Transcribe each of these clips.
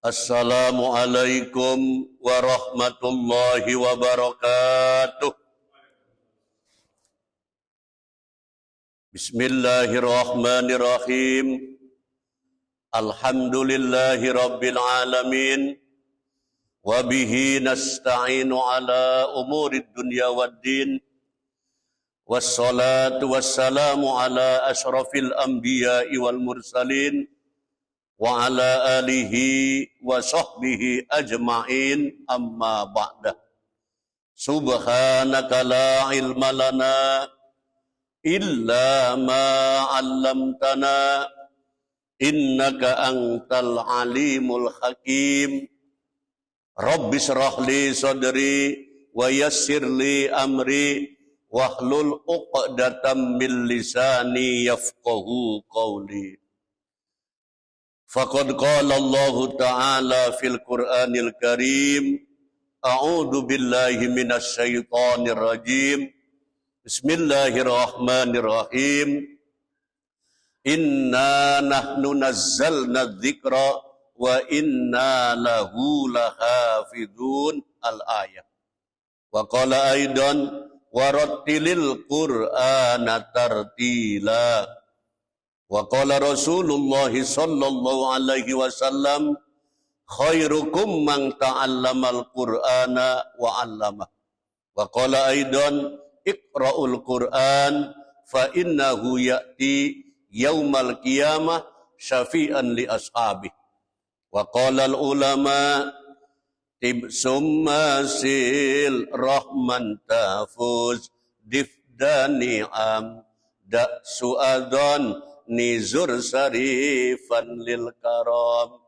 Assalamualaikum warahmatullahi wabarakatuh. Bismillahirrahmanirrahim. Alhamdulillahi rabbil alamin. Wa bihi nasta'inu ala umurid dunya waddin. Wassalatu wassalamu ala ashrafil anbiya'i wal mursalin. Wa ala alihi wa sahbihi ajma'in amma ba'da. Subhanaka la ilma lana illa ma 'allamtana innaka antal alimul hakim. Rabbi shrah li sadri wa yassir li amri wahlul 'uqdatam min lisani yafqahu qawli. Faqad qala Allah Ta'ala fil Qur'anil Karim, a'udzu billahi minasy syaithanir rajim. Bismillahirrahmanirrahim. Inna nahnu nazzalna dzikra wa inna lahu lahafizun. Al-ayat. Wa qala aidan warattilil Qur'ana tartila. Wa qala Rasulullah sallallahu alaihi wasallam khairukum man ta'allamal Qur'ana wa 'allama. Wa qala aidan iqra'ul Qur'an fa innahu ya'ti yaumal qiyamah syafi'an li ashabi. Wa qala al ulama tibsum masil rahman tafuz difdani'am da su'adhan nizur sarifan lil karam.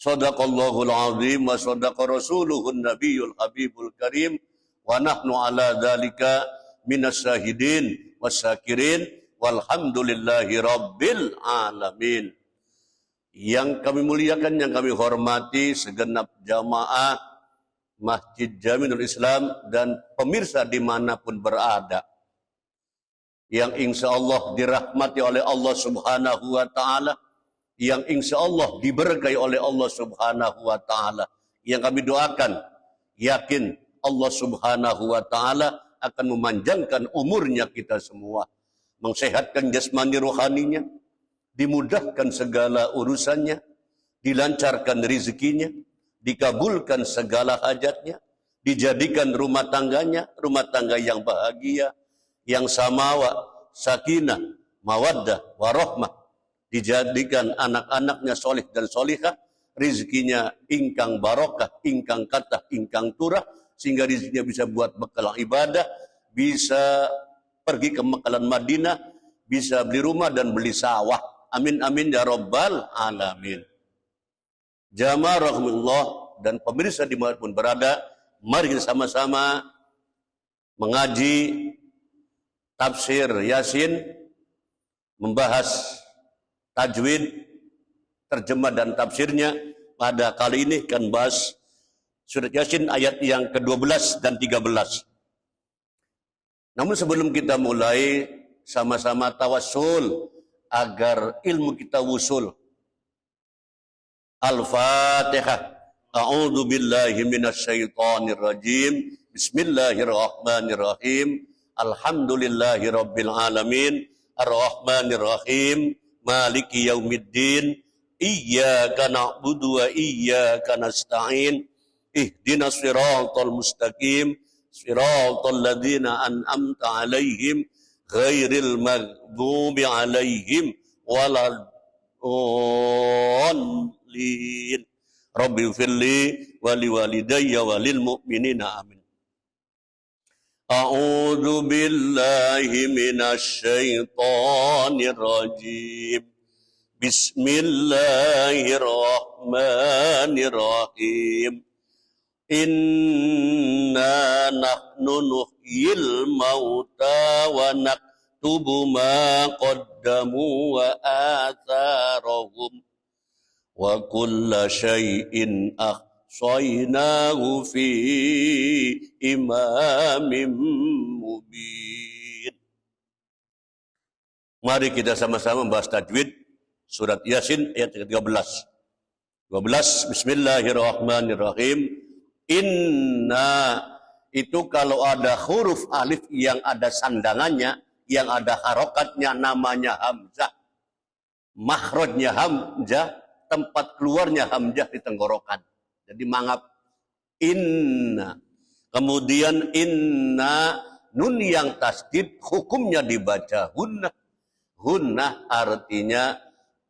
Sadaqallahul azim wa sadaqa rasuluhun nabiyul habibul karim wa nahnu ala dzalika minas syahidin wasyakirin walhamdulillahi rabbil alamin. Yang kami muliakan, yang kami hormati segenap jamaah Masjid Jaminul Islam dan pemirsa dimanapun berada, yang insya Allah dirahmati oleh Allah Subhanahu wa Ta'ala, yang insya Allah diberkahi oleh Allah Subhanahu wa Ta'ala, yang kami doakan, yakin Allah Subhanahu wa Ta'ala akan memanjangkan umurnya kita semua, mengsehatkan jasmani rohaninya, dimudahkan segala urusannya, dilancarkan rezekinya, dikabulkan segala hajatnya, dijadikan rumah tangganya rumah tangga yang bahagia, yang samawa, sakinah, mawaddah, warahmah, dijadikan anak-anaknya solih dan solihah, rizkinya ingkang barokah, ingkang katah, ingkang turah, sehingga rizkinya bisa buat bekal ibadah, bisa pergi ke Mekah dan Madinah, bisa beli rumah dan beli sawah. Amin amin ya rabbal alamin. Jamaah rahimahullah dan pemirsa dimanapun berada, mari kita sama-sama mengaji tafsir Yasin, membahas tajwid, terjemah dan tafsirnya. Pada kali ini akan bahas surat Yasin ayat yang ke-12 dan 13. Namun sebelum kita mulai, sama-sama tawassul agar ilmu kita wusul. Al-Fatihah. A'udzu billahi minasy syaithanir rajim. Bismillahirrahmanirrahim. Alhamdulillahi rabbil alamin, arrahmanir rahim, maliki yaumiddin, iyyaka na'budu wa iyyaka nasta'in, ihdinas siratal mustaqim, siratal ladzina an'amta 'alaihim, ghairil maghdubi 'alaihim waladdallin. Rabbighfirli wa liwalidayya wa lil mu'minina amin. A'udzu billahi minasy syaithanir rajim. Bismillahirrahmanirrahim. Inna nahnu nuhyil mauta wa naktubu ma qaddamu wa atharahum wa kulla syai'in ahsaynahu fi imamin mubin. Mari kita sama-sama membahas tajwid surat Yasin ayat 13. 12. Bismillahirrahmanirrahim. Inna itu kalau ada huruf alif yang ada sandangannya, yang ada harokatnya, namanya hamzah. Makhrajnya hamzah, tempat keluarnya hamzah di tenggorokan. Jadi mangap inna. Kemudian inna, nun yang tasdid hukumnya dibaca hunnah. Hunnah artinya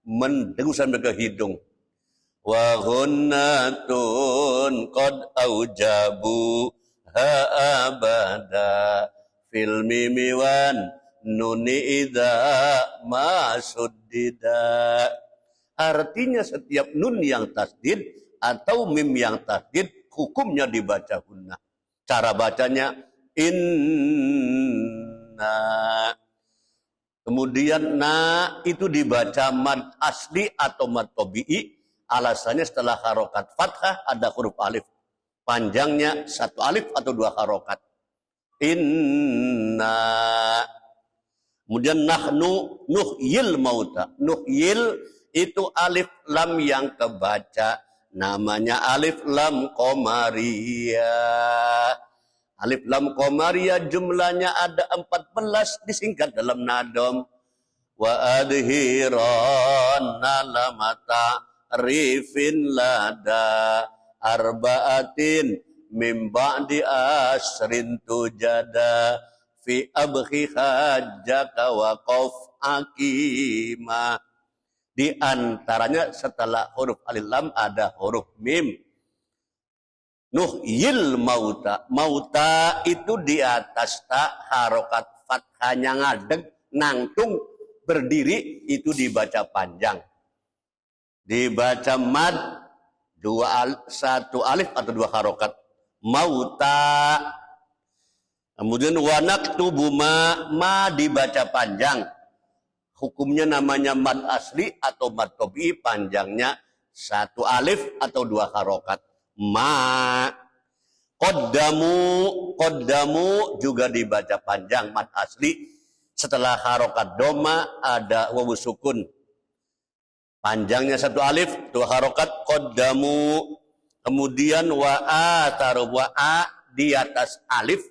mendengus sampai ke hidung. Wa hunnatun qad aujabu ha abada fil mimi wan nuni idza masuddida. Artinya setiap nun yang tasdid atau mim yang tasdid hukumnya dibaca hunnah. Cara bacanya inna. Kemudian na itu dibaca mad asli atau mad tabi'i. Alasannya setelah harokat fathah ada huruf alif. Panjangnya satu alif atau dua harokat. Inna. Kemudian nahnu nuhyil mauta. Nuhyil itu alif lam yang kebaca. Namanya alif lam qamariyah. Alif lam qamariyah jumlahnya ada 14 disingkat dalam nadom. Wa adhiran lamata rifin lada arbaatin mim ba'di asrin tujada fi abhi hajjaka wa qaf akima. Di antaranya setelah huruf alif lam ada huruf mim. Nuhyil mauta. Mauta itu di atas ta harokat fathahnya ngadeg, nangtung, berdiri itu dibaca panjang. Dibaca mad satu alif atau dua harokat. Mauta. Kemudian wanak tubuh ma dibaca panjang. Hukumnya namanya mad asli atau mad tabi'i, panjangnya satu alif atau dua harokat. Ma. Qaddamu juga dibaca panjang mad asli. Setelah harokat doma ada wawu sukun. Panjangnya satu alif, dua harokat. Qaddamu. Kemudian wa'a taruh wa'a di atas alif.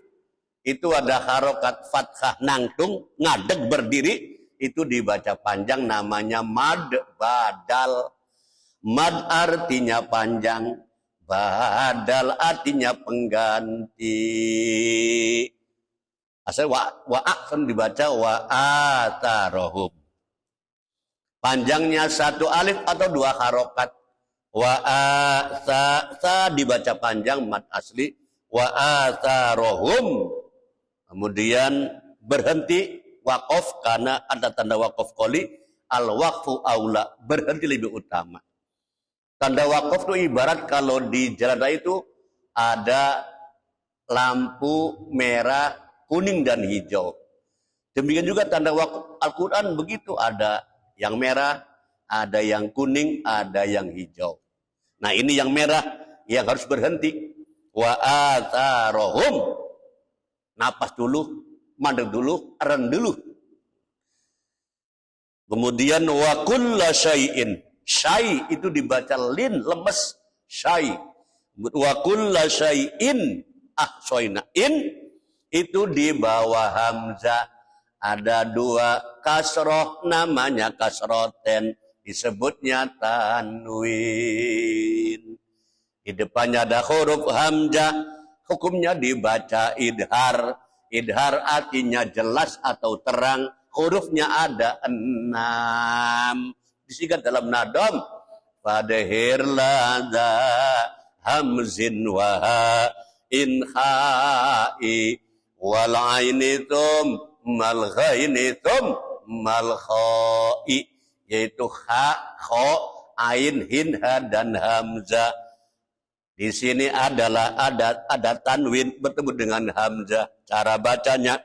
Itu ada harokat fathah nangtung, ngadeg berdiri. Itu dibaca panjang namanya mad badal. Mad artinya panjang. Badal artinya pengganti. Asal wa'aksan dibaca wa'atarohum. Panjangnya satu alif atau dua harokat. Wa'asa dibaca panjang mad asli. Wa'atarohum. Kemudian berhenti waqaf karena ada tanda waqaf qoli. Al-waqfu aula, berhenti lebih utama. Tanda wakaf itu ibarat kalau di jalan raya itu ada lampu merah, kuning, dan hijau. Demikian juga tanda wakaf Al-Quran begitu. Ada yang merah, ada yang kuning, ada yang hijau. Nah ini yang merah yang harus berhenti. Wa atharohum. Napas dulu, mandek dulu, aren dulu. Kemudian wa kulla syai'in. Syai itu dibaca lin, lemes. Syai. Wa kulla syai'in ahsoina. In itu di bawah hamzah. Ada dua kasroh, namanya kasroten. Disebutnya tanwin. Di depannya ada huruf hamzah. Hukumnya dibaca idhar. Idhar artinya jelas atau terang. Hurufnya ada 6. Disingkat dalam nadom. Fadhir lada hamzin waha inha'i wal ainitum mal ghainitum mal kha'i. Yaitu ha, kho, ain, hin, ha, dan hamzah. Di sini adalah ada tanwin bertemu dengan hamzah. Cara bacanya.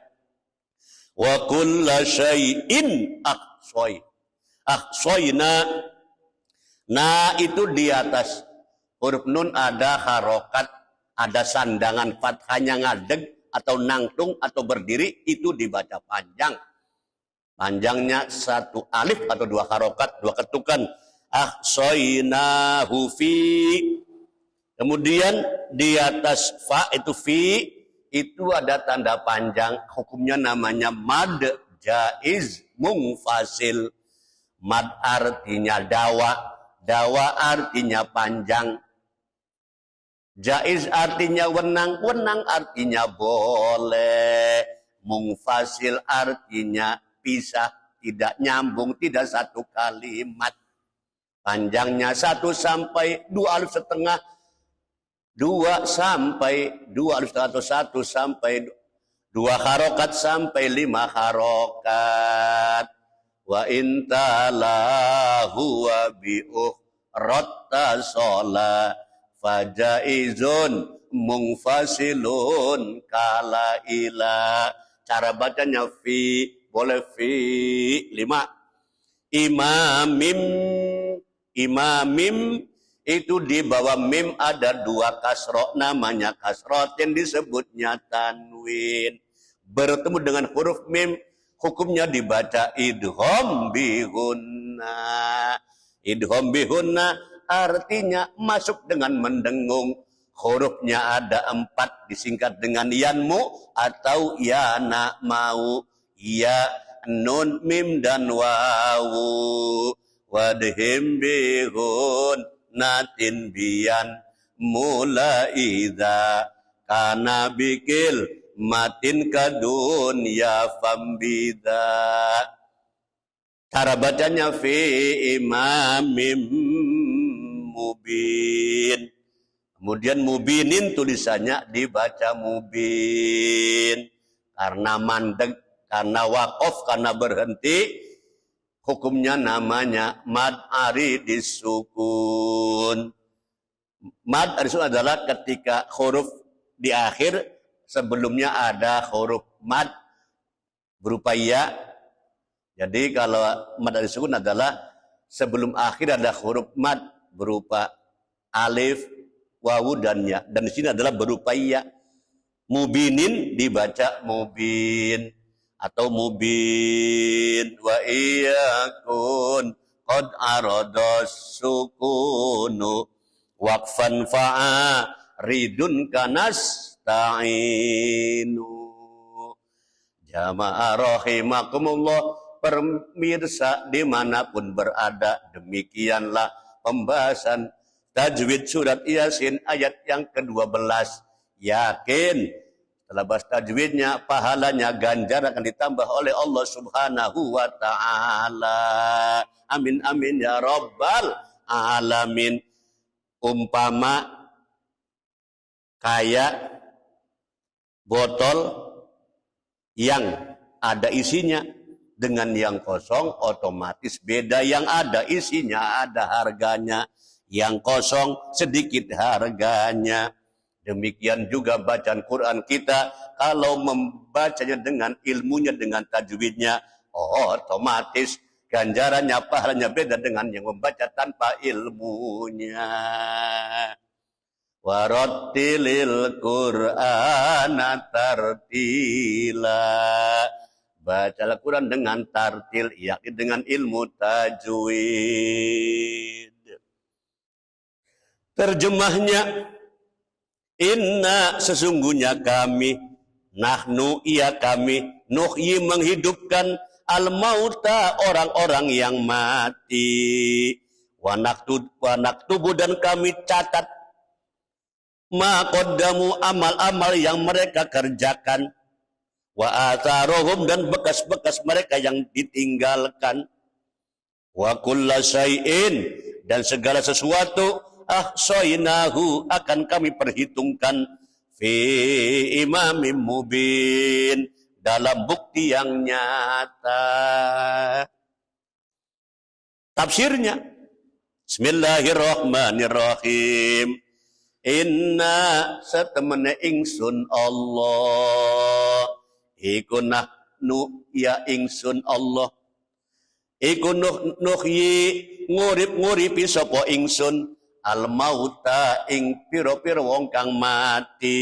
Wa kulla syai'in ahsoi. Ahsoina. Nah itu di atas huruf nun ada harokat, ada sandangan fathahnya ngadeg atau nangtung atau berdiri, itu dibaca panjang. Panjangnya satu alif atau dua harokat, dua ketukan. ahsainahu fi. Kemudian di atas fa itu fi itu ada tanda panjang, hukumnya namanya mad jaiz mungfasil. Mad artinya dawa artinya panjang. Jaiz artinya wenang artinya boleh. Mungfasil artinya pisah, tidak nyambung, tidak satu kalimat. Panjangnya 1 sampai 2 alif setengah, 2 sampai 2 alif setengah atau 1 sampai 2 harokat sampai 5 harokat. Wa intalahu wa bi'ukhratta sholat fajaizun mungfasilun kala ila. Cara bacanya fi, boleh fi 5. Imamim itu di bawah mim ada 2 kasroh, namanya kasroh yang disebutnya tanwin. Bertemu dengan huruf mim, hukumnya dibaca idgham bihunna. Idgham bihunna artinya masuk dengan mendengung. Hurufnya ada 4, disingkat dengan yanmu atau yana mau. Ya, nun, mim, dan wawu. Wadhim bihun natin biyan mula idha kana bikil matin kadun ya fambida. Cara bacanya fi imamim mubin. Kemudian mubinin tulisannya dibaca mubin. Karena mandek, karena wakof, karena berhenti, hukumnya namanya mad aridis sukun. Mad aridis sukun adalah ketika huruf di akhir sebelumnya ada huruf mad berupa ya. Jadi kalau mad aridis sukun adalah sebelum akhir ada huruf mad berupa alif, wawu, dan ya. Dan di sini adalah berupa ya. Mubinin dibaca mubin atau mubin. Wa iyakun qad aradas sukunu waqfan fa'a ridun kanas ta'inu. Jamaah rahimakumullah, pemirsa dimanapun berada, demikianlah pembahasan tajwid surat Yasin ayat yang ke-12. Yakin setelah bahas tajwidnya, pahalanya ganjar akan ditambah oleh Allah Subhanahu wa ta'ala. Amin amin ya rabbal alamin. Umpama kayak botol yang ada isinya dengan yang kosong, otomatis beda. Yang ada isinya, ada harganya. Yang kosong sedikit harganya. Demikian juga bacaan Quran kita, kalau membacanya dengan ilmunya, dengan tajwidnya, otomatis ganjarannya, pahalanya beda dengan yang membaca tanpa ilmunya. Warattilil Qur'ana tartila. Bacalah Quran dengan tartil, yakni dengan ilmu tajwid. Terjemahnya, inna sesungguhnya kami, nahnu iya kami, nuhyi menghidupkan, al-mauta orang-orang yang mati, wa naktubu dan kami catat, ma qaddamu amal-amal yang mereka kerjakan, wa atharohum dan bekas-bekas mereka yang ditinggalkan, wa kulla syai'in dan segala sesuatu, ahsainahu akan kami perhitungkan, fi imamim mubin dalam bukti yang nyata. Tafsirnya, Bismillahirrahmanirrahim. Inna satamana ingsun Allah, iku nahnu ya ingsun Allah, iku nuhyi ngurip-nguripi sapa ingsun, al mauta ing pira-pira wong kang mati,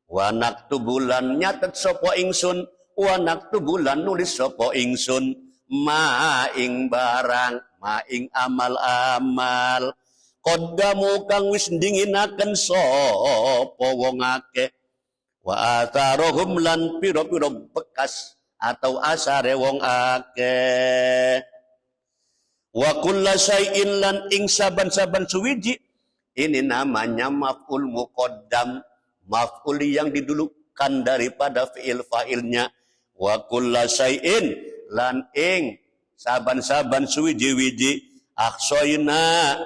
wa naktubulan nyatet sapa ingsun, wa naktubulan nulis sapa ingsun, ma ing barang maing amal-amal qaddamu kang wis dinginaken sapa wong akeh wa atharuhum lan pira-pira bekas atau asare wong akeh wa kullu syai'in lan ing saban-saban suwiji ini namanya maf'ul muqaddam maf'ul yang didulukan daripada fi'il fa'ilnya wa kullu syai'in lan ing saban-saban suwiji-wiji aksoina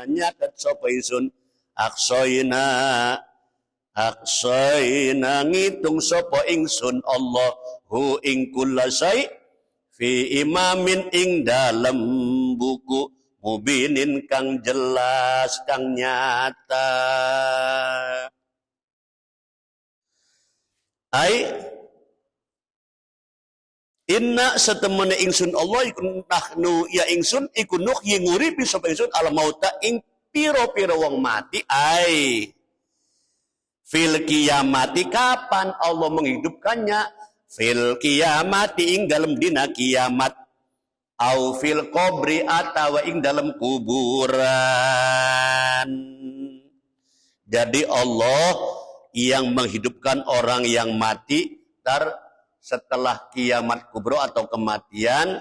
nyaket sapa ingsun aksoina ngitung sapa ingsun Allah hu ing kullasai fi imamin ing dalam buku mubinin kang jelas kang nyata ai inna satemene ingsun Allah ikun nahnu ya ingsun ikun nuhyi nguripi sapa ingsun al mauta ing pira-pira wong mati ai fil kiamati kapan Allah menghidupkannya fil kiamati ing dalam dina kiamat au fil qabri atawa ing dalam kuburan jadi Allah yang menghidupkan orang yang mati setelah kiamat kubro atau kematian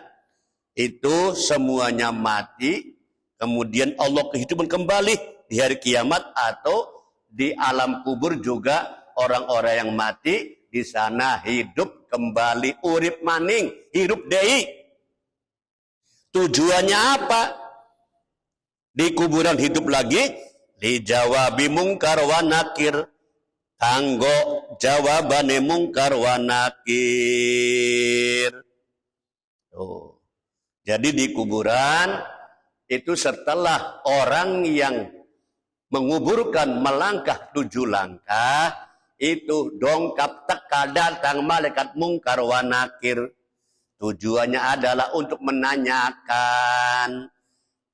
itu semuanya mati kemudian Allah kehidupan kembali di hari kiamat atau di alam kubur juga orang-orang yang mati di sana hidup kembali urip maning hidup deui tujuannya apa di kuburan hidup lagi dijawabi mungkar wa nakir kanggo jawabane mungkar wa nakir. Jadi di kuburan itu setelah orang yang menguburkan melangkah 7 langkah itu dongkap teka datang malaikat mungkar wa nakir. Tujuannya adalah untuk menanyakan.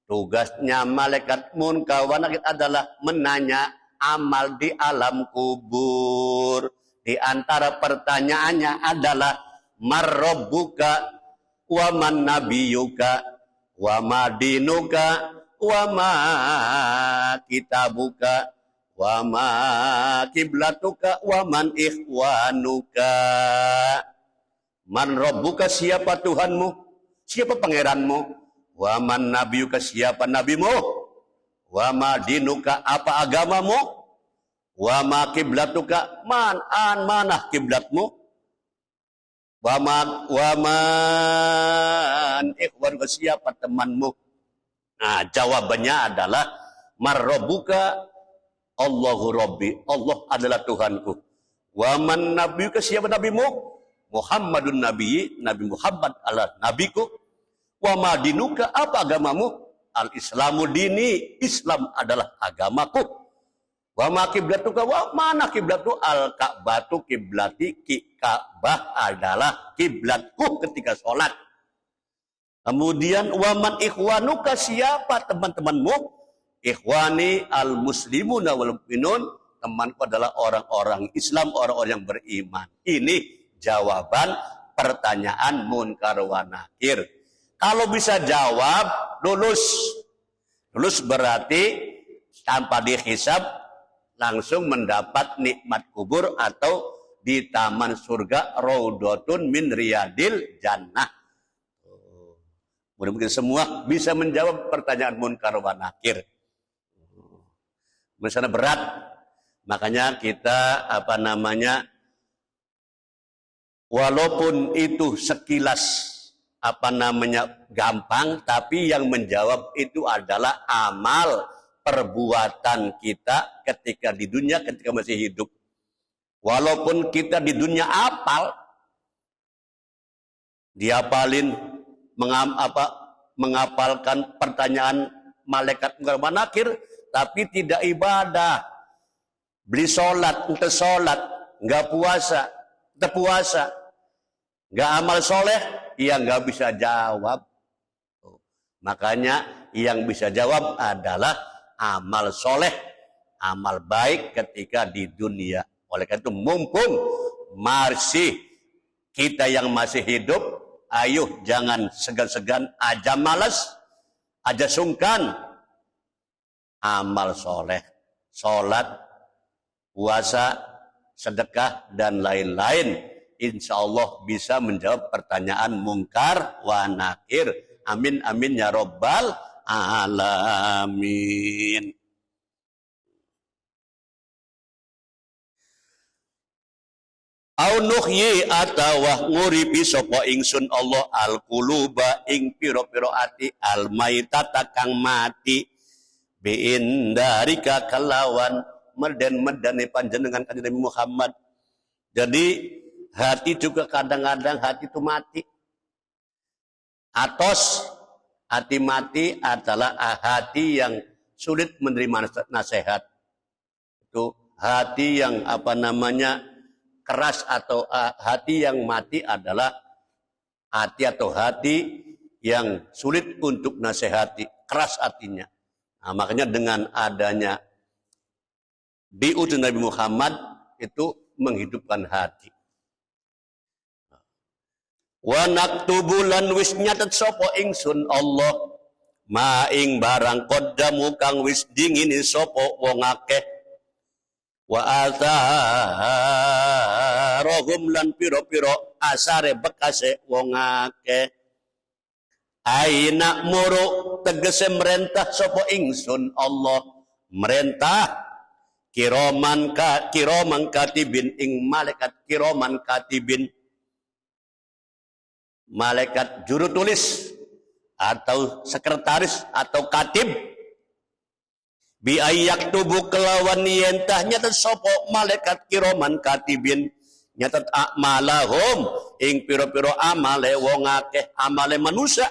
Tugasnya malaikat mungkar wa nakir adalah menanya amal di alam kubur. Di antara pertanyaannya adalah marrabbuka wa man nabiyuka wa ma dinuka wa ma kitabuka wa ma kiblatuka wa man ikhwanuka. Man rabbuka siapa Tuhanmu? Siapa pangeranmu? Wa man nabiyuka siapa nabimu? Wa ma dinuka apa agamamu? Wa ma kiblatuka mana kiblatmu? Wa man ikhwanuka siapa temanmu? Nah, jawabannya adalah marrabbuka Allahu Rabbi. Allah adalah Tuhanku. Wa man nabiyuka siapa nabimu? Muhammadun Nabi. Nabi Muhammad adalah nabiku. Wa ma dinuka apa agamamu? Al-Islamu dini, Islam adalah agamaku. Wa ma kiblatuka wa mana kiblatku? Al-Ka'batu kiblati, Ka'bah adalah kiblatku ketika sholat. Kemudian waman ikhwanuka siapa teman-temanmu? Ikhwani al-muslimuna wal mu'minun, temanku adalah orang-orang Islam, orang-orang yang beriman. Ini jawaban pertanyaan munkar wa nakir. Kalau bisa jawab, lulus. Lulus berarti tanpa dihisab langsung mendapat nikmat kubur atau di taman surga raudhatun min riyadil jannah. Mudah-mudahan semua bisa menjawab pertanyaan munkar wa nakir. Misalnya berat, makanya kita walaupun itu sekilas gampang, tapi yang menjawab itu adalah amal perbuatan kita ketika di dunia, ketika masih hidup. Walaupun kita di dunia apal, diapalin, mengapalkan pertanyaan malaikat munkar wa nakir, tapi tidak ibadah. Beli sholat, ente sholat, nggak puasa, ente puasa, nggak amal soleh, ia nggak bisa jawab. Makanya yang bisa jawab adalah amal soleh, amal baik ketika di dunia. Oleh karena itu mumpung masih kita yang masih hidup, Ayo jangan segan-segan, aja malas, aja sungkan. Amal soleh, sholat, puasa, sedekah, dan lain-lain. Insya Allah bisa menjawab pertanyaan mungkar wa nakir. Amin, amin, ya Rabbal alamin. Au nuhyi atawa nguripi sapa ingsun Allah al-quluba ing pira-pira ati al-maitata kang mati biin darika kalawan meden-medane panjenengan kanjeng Nabi Muhammad. Jadi hati juga kadang-kadang hati itu mati. Atos hati mati adalah hati yang sulit menerima nasihat. Itu hati yang keras, atau hati yang mati adalah hati atau hati yang sulit untuk nasihati, keras hatinya. Nah, makanya dengan adanya diutus Nabi Muhammad itu menghidupkan hati. Wa naktubu lan wis nyatet sapa ingsun Allah maing barang qaddamu kang wis dingini sapa wong akeh wa atharohum lan piro-piro asare bekase wong akeh. Aina muru tegese merentah sapa ingsun Allah, merentah kiroman katibin ing malaikat kiroman katibin, malaikat juru tulis atau sekretaris atau katib, bi ayyak tubuh kelawan yentah nyatet sopo malaikat kiroman katibin nyatet akmalahum ing piro-piro amale wong akeh, amale manusia,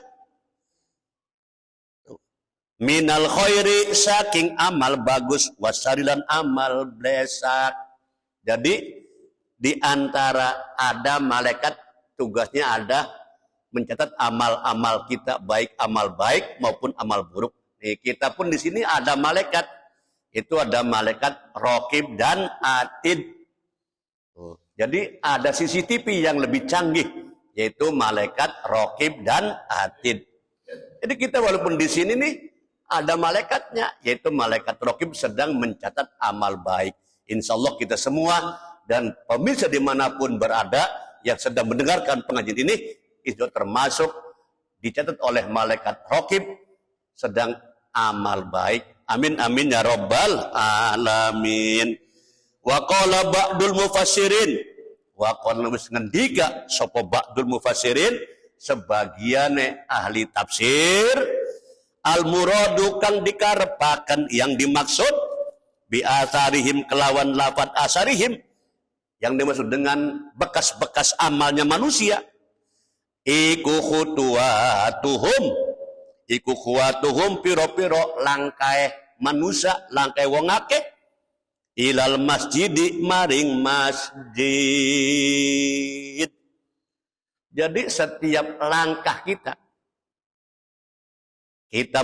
minal khairi saking amal bagus wasarilan amal blesak. Jadi di antara ada malaikat tugasnya ada mencatat amal-amal kita, baik amal baik maupun amal buruk. Nih, kita pun di sini ada malaikat. Itu ada malaikat raqib dan atid. Jadi ada CCTV yang lebih canggih, yaitu malaikat raqib dan atid. Jadi kita walaupun di sini nih ada malaikatnya, yaitu malaikat raqib sedang mencatat amal baik. Insya Allah kita semua dan pemirsa dimanapun berada yang sedang mendengarkan pengajian ini itu termasuk dicatat oleh malaikat raqib sedang amal baik. Amin amin ya Rabbal alamin. Wa qala ba'dul mufassirin, wa qala wis ngendika sapa ba'dul mufassirin sebagiane ahli tafsir, al muradu kang dikarepaken yang dimaksud bi asarihim kelawan lafat asarihim, yang dimaksud dengan bekas-bekas amalnya manusia, iku khutuwatuhum, iku khuwatuhum piro-piro langkai manusia, langkai wong akeh, ilal masjidi maring masjid. Jadi setiap langkah kita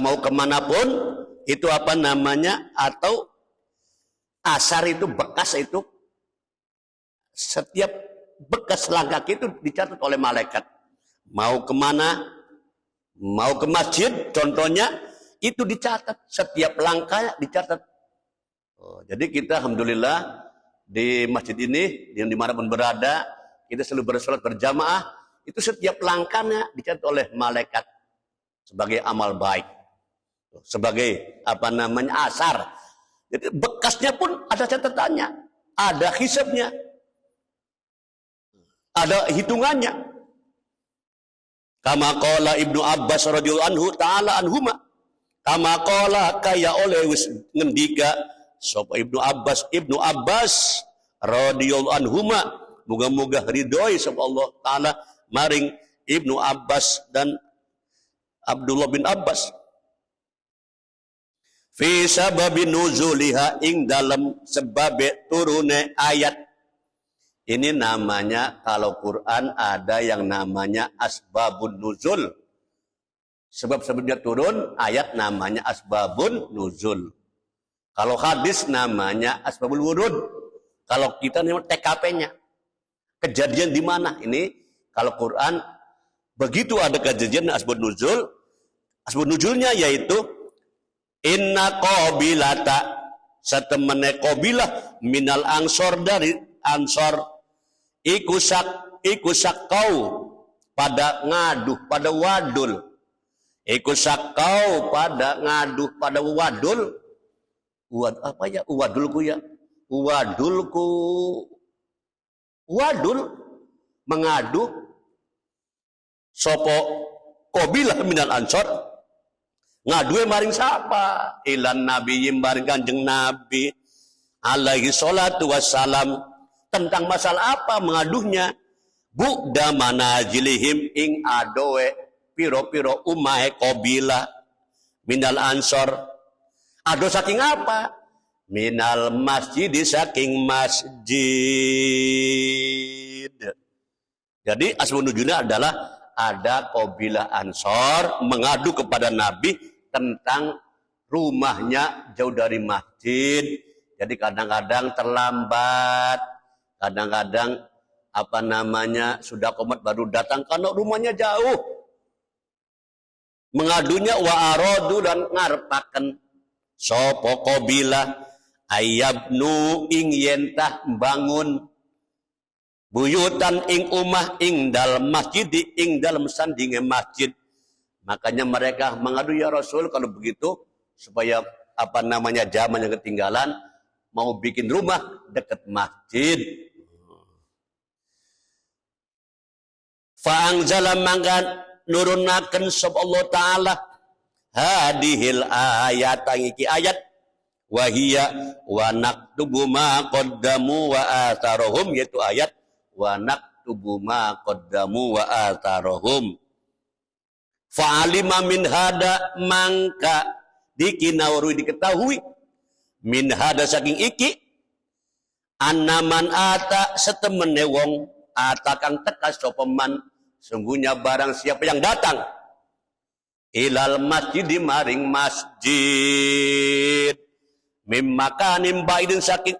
mau kemanapun, itu apa namanya, atau asar itu bekas itu, setiap bekas langkah itu dicatat oleh malaikat. Mau kemana, mau ke masjid contohnya, itu dicatat, setiap langkah dicatat. Jadi kita alhamdulillah di masjid ini yang dimanapun berada, kita selalu bersolat berjamaah, itu setiap langkahnya dicatat oleh malaikat sebagai amal baik, sebagai apa namanya asar. Jadi bekasnya pun ada catatannya, ada hisabnya, ada hitungannya. Kama qala Ibnu Abbas radhiyallahu anhu ta'ala anhuma, kama qala kaya oleh wis ngendika sapa Ibnu Abbas radhiyallahu anhuma, muga-muga ridhoi sapa Allah taala maring Ibnu Abbas dan Abdullah bin Abbas, fi sababi nuzuliha ing dalam sebab turune ayat. Ini namanya, kalau Quran ada yang namanya asbabun nuzul. Sebab-sebabnya turun ayat namanya asbabun nuzul. Kalau hadis namanya asbabul wurud. Kalau kita namanya TKP-nya. Kejadian di mana? Ini kalau Quran Begitu ada kejadian asbab nuzul. Asbab nuzulnya yaitu inna qabilata satemene qabilah minal ansor dari ansor iku sakau pada ngaduh pada wadul. Iku sakau pada ngaduh pada wadul. Apa ya? Wadulku ya. Wadul mengadu sopo qabilah minal ansor ngadue maring sapa ilan nabi maring kanjeng nabi alaihi salatu wassalam tentang masalah apa mengaduhnya bu'da manajilihim ing adoe piro-piro umahe qabilah minal ansor ado saking apa minal masjid saking masjid. Jadi asbab nuzulnya adalah ada qabilah Ansor mengadu kepada Nabi tentang rumahnya jauh dari masjid. Jadi kadang-kadang terlambat, kadang-kadang sudah qomat baru datang karena rumahnya jauh. Mengadunya wa aradu dan ngarepaken sapa qabilah ayabnu ing yentah bangun buyutan ing umah ing dalam masjid ing dalam sandinge masjid. Makanya mereka mengadu ya Rasul kalau begitu supaya zaman yang ketinggalan mau bikin rumah dekat masjid. Fa anzala mangkan nurunaken sapa Allah taala hadhil ayat iki ayat wahia wa naktubu ma qaddamu wa atharuhum yaitu ayat wa naktubu ma qaddamu wa atharuhum fa'alima min hada mangka diketahui min hada saking iki annaman ata setemene wong ata kang teka sapa man sungguhnya barang siapa yang datang ilal masjid maring masjid mimakanin baidin saking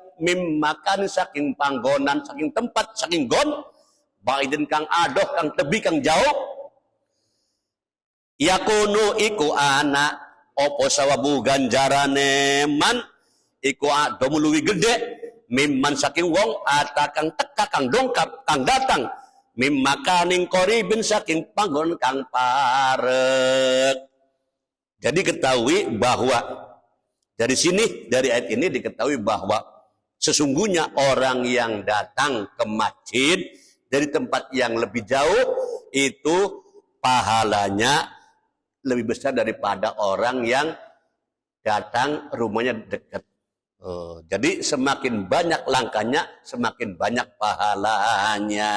panggonan saking tempat saking gon baidin kang adoh kang tebi kang jauh yakunu iku ana opo sawabu ganjarane man iku ado muluwi gede mimman saking wong ata kang teka kang dongkap kang datang mimakanin koribin saking panggonan kang parek. Jadi ketahui bahwa dari sini, dari ayat ini diketahui bahwa sesungguhnya orang yang datang ke masjid dari tempat yang lebih jauh itu pahalanya lebih besar daripada orang yang datang rumahnya dekat. Jadi semakin banyak langkahnya, semakin banyak pahalanya.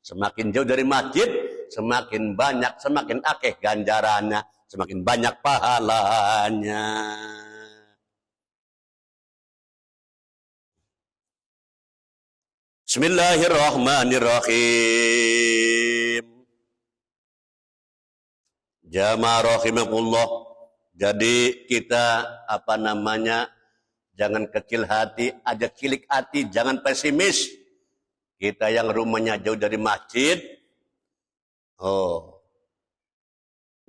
Semakin jauh dari masjid, semakin banyak, semakin akeh ganjarannya. Semakin banyak pahalanya. Bismillahirrahmanirrahim. Jamaah rahimakumullah. Jadi kita jangan kecil hati, aja kilik hati, jangan pesimis. Kita yang rumahnya jauh dari masjid,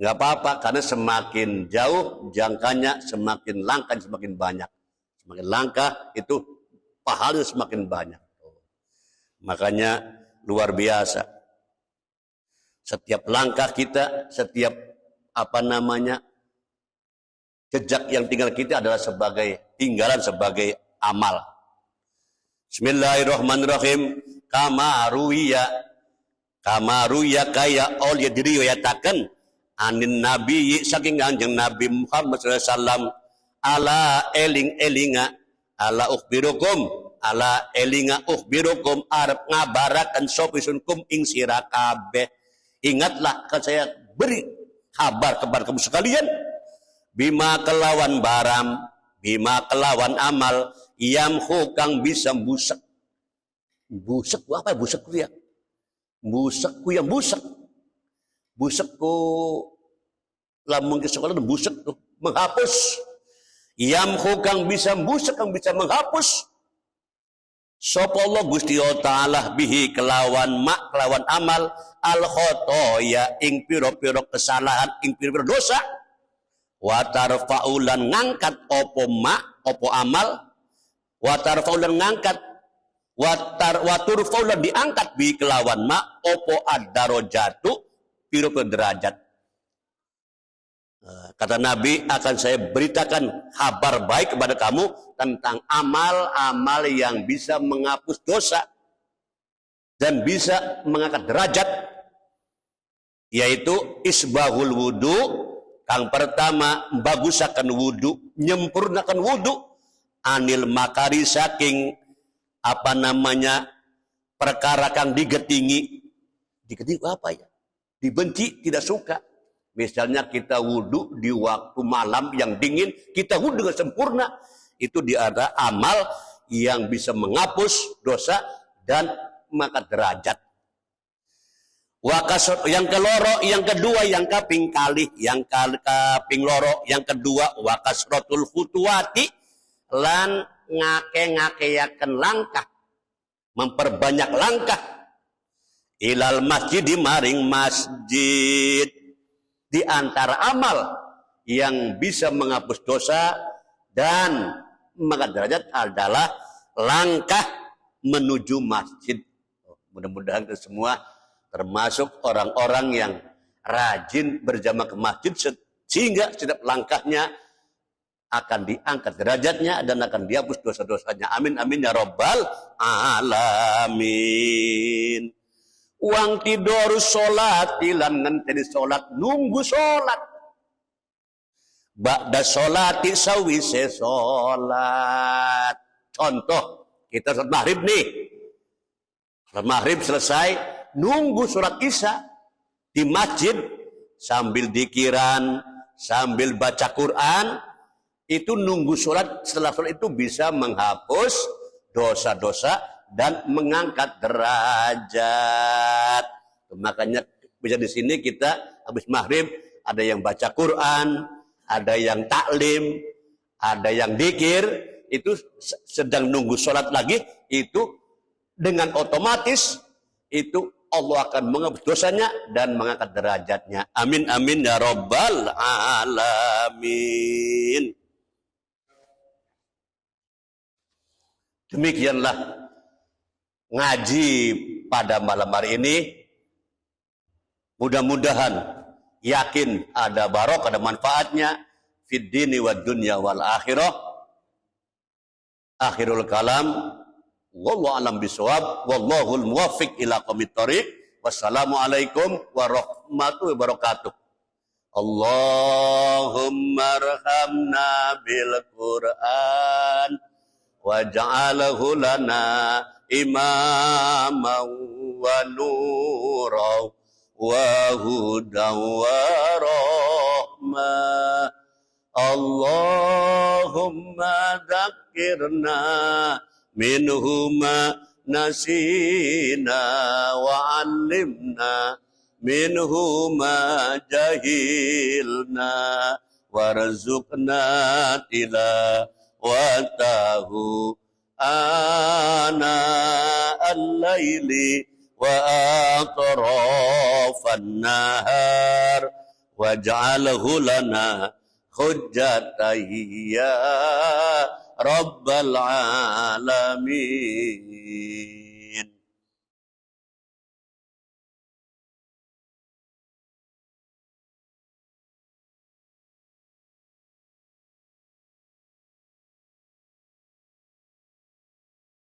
nggak apa-apa, karena semakin jauh jangkanya, semakin langka, semakin banyak. Semakin langka itu pahalanya semakin banyak. Makanya luar biasa. Setiap langkah kita, setiap jejak yang tinggal kita adalah tinggalan sebagai amal. Bismillahirrahmanirrahim. Kamaruya kaya oleh diriwayataken anin nabi saking kanjeng Nabi Muhammad SAW ala eling-elinga ala elinga ukhbirukum arep ngabaraken sopisunkum ing sira kabeh. Ingatlah saya beri kabar kepada kamu sekalian bima kelawan amal yamhu kang bisa busak apa busakku ya? Busakku yang busak. Busakku lamun ke sekolah busak tuh menghapus. Yamhu kang bisa busak kang bisa menghapus sapa Allah Gusti Ta'ala bihi kelawan amal al khotoya ing pira-pira kesalahan ing pira-pira dosa wa tarfa'ulan ngangkat apa amal wa tarfa'ulan ngangkat wa turfa'ulan diangkat bi kelawan apa ad-darajatu pira-pira derajat. Kata Nabi, akan saya beritakan kabar baik kepada kamu tentang amal-amal yang bisa menghapus dosa dan bisa mengangkat derajat, yaitu isbahul wudu. Kang pertama, bagusakan wudu, nyempurnakan wudu, anil makari saking perkara kang digetingi apa ya? Dibenci, tidak suka. Misalnya kita wudhu di waktu malam yang dingin, kita wudhu dengan sempurna. Itu ada amal yang bisa menghapus dosa dan mengangkat derajat. Yang keloro, yang kedua, yang kaping kali, yang kaping loro, yang kedua, wakasrotul khutuwati, lan ngake-ngakeyaken langkah, memperbanyak langkah, ilal masjid maring masjid. Di antara amal yang bisa menghapus dosa dan mengangkat derajat adalah langkah menuju masjid. Mudah-mudahan kita semua termasuk orang-orang yang rajin berjamaah ke masjid sehingga setiap langkahnya akan diangkat derajatnya dan akan dihapus dosa-dosanya. Amin amin ya rabbal alamin. Uang tidur sholat, ilan ngenteni sholat, nunggu sholat. Ba'da sholati sawise sholat. Contoh, kita sholat maghrib nih. Sholat maghrib selesai, nunggu sholat isya di masjid sambil dikiran, sambil baca Quran. Itu nunggu sholat, setelah sholat itu bisa menghapus dosa-dosa dan mengangkat derajat. Makanya bisa di sini kita habis maghrib ada yang baca Quran, ada yang taklim, ada yang dzikir, itu sedang nunggu sholat lagi, itu dengan otomatis itu Allah akan menghapus dosanya dan mengangkat derajatnya. Amin amin ya rabbal alamin. Demikianlah ngaji pada malam hari ini. Mudah-mudahan yakin ada barokah, ada manfaatnya fid dini wad dunya wal akhirah. Akhirul kalam, wallahu alam bisawab, wallahul muwaffiq ila aqwamit thoriq. Wassalamualaikum warahmatullahi wabarakatuh. Allahumma arhamna bil Qur'an waj'alhu lana imaman wa nuran wa hudan wa rahmah. Allahumma dzakirna minhuma nasina wa 'allimna minhuma jahilna warzuqna tilawatahu ana al-laili wa atrafan nahar waj'alhu lana hujjatan ya rabbal alamin.